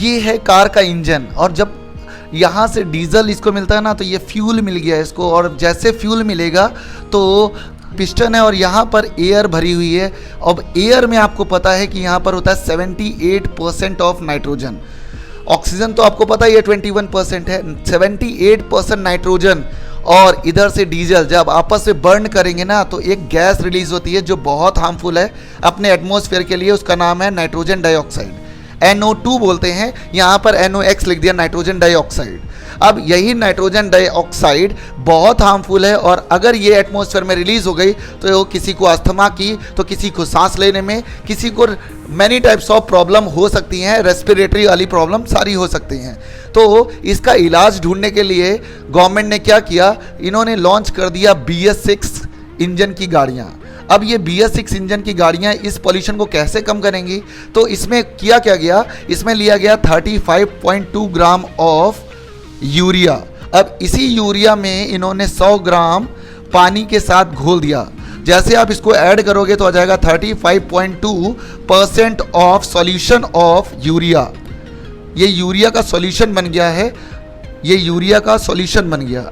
ये है कार का इंजन, और जब यहाँ से डीजल इसको मिलता है ना, तो ये फ्यूल मिल गया इसको, और जैसे फ्यूल मिलेगा तो पिस्टन है और यहाँ पर एयर भरी हुई है। अब एयर में आपको पता है कि यहाँ पर होता है 78% ऑफ नाइट्रोजन। ऑक्सीजन तो आपको पता ही है 21% है, 78% नाइट्रोजन और इधर से डीजल जब आपस में बर्न करेंगे ना, तो एक गैस रिलीज होती है जो बहुत हार्मफुल है अपने एटमॉस्फेयर के लिए। उसका नाम है नाइट्रोजन डाइऑक्साइड, NO2 बोलते हैं, यहाँ पर NOx लिख दिया, नाइट्रोजन डाइऑक्साइड। अब यही नाइट्रोजन डाइऑक्साइड बहुत हार्मफुल है, और अगर ये एटमॉस्फेयर में रिलीज हो गई तो किसी को अस्थमा की, तो किसी को सांस लेने में, किसी को मैनी टाइप्स ऑफ प्रॉब्लम हो सकती हैं, रेस्पिरेटरी वाली प्रॉब्लम सारी हो सकती हैं। तो इसका इलाज ढूंढने के लिए गवर्नमेंट ने क्या किया, इन्होंने लॉन्च कर दिया BS6 इंजन की गाड़ियाँ। अब ये BS6 इंजन की गाड़ियाँ इस पॉल्यूशन को कैसे कम करेंगी, तो इसमें किया क्या गया, इसमें लिया गया 35.2 ग्राम ऑफ यूरिया। अब इसी यूरिया में इन्होंने 100 ग्राम पानी के साथ घोल दिया। जैसे आप इसको ऐड करोगे तो आ जाएगा 35.2% ऑफ सॉल्यूशन ऑफ यूरिया। ये यूरिया का सॉल्यूशन बन गया है, ये यूरिया का सॉल्यूशन बन गया।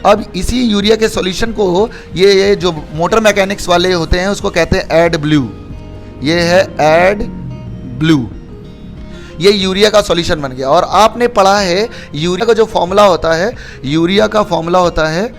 अब इसी यूरिया के सॉल्यूशन को ये जो मोटर मैकेनिक्स वाले होते हैं उसको कहते हैं एड ब्लू। ये है एड ब्लू, ये यूरिया का सॉल्यूशन बन गया। और आपने पढ़ा है यूरिया का जो फॉर्मूला होता है, यूरिया का फॉर्मूला होता है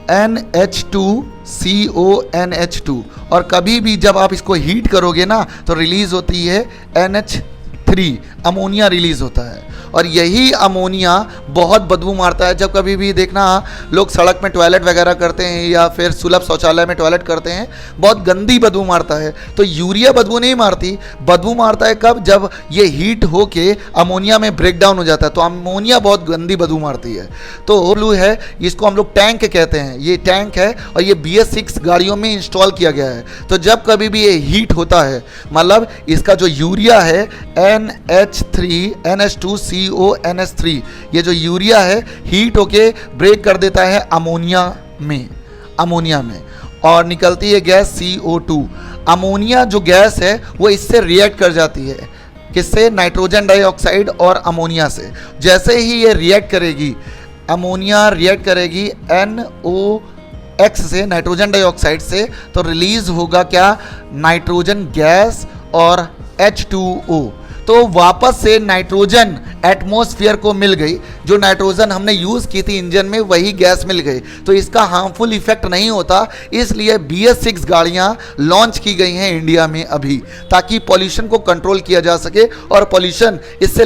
NH2CONH2, और कभी भी जब आप इसको हीट करोगे ना तो रिलीज होती है NH3, अमोनिया रिलीज होता है। और यही अमोनिया बहुत बदबू मारता है। जब कभी भी देखना लोग सड़क में टॉयलेट वगैरह करते हैं या फिर सुलभ शौचालय में टॉयलेट करते हैं, बहुत गंदी बदबू मारता है। तो यूरिया बदबू नहीं मारती, बदबू मारता है कब, जब ये हीट होके अमोनिया में ब्रेक डाउन हो जाता है, तो अमोनिया बहुत गंदी बदबू मारती है। तो ब्लू है, इसको हम लोग टैंक कहते हैं, ये टैंक है और ये BS6 गाड़ियों में इंस्टॉल किया गया है। तो जब कभी भी ये हीट होता है, मतलब इसका जो यूरिया है NH2CONH3, ये जो यूरिया है हीट होके ब्रेक कर देता है अमोनिया में, और निकलती है गैस CO2। अमोनिया जो गैस है वो इससे रिएक्ट कर जाती है, किससे, नाइट्रोजन डाइऑक्साइड और अमोनिया से। जैसे ही ये रिएक्ट करेगी, अमोनिया रिएक्ट करेगी NOx से, नाइट्रोजन डाइऑक्साइड से, तो रिलीज होगा क्या, नाइट्रोजन गैस और H2O। तो वापस से नाइट्रोजन एटमॉस्फेयर को मिल गई, जो नाइट्रोजन हमने यूज़ की थी इंजन में वही गैस मिल गई। तो इसका हार्मफुल इफेक्ट नहीं होता, इसलिए BS6 गाड़ियाँ लॉन्च की गई हैं इंडिया में अभी, ताकि पॉल्यूशन को कंट्रोल किया जा सके और पॉल्यूशन इससे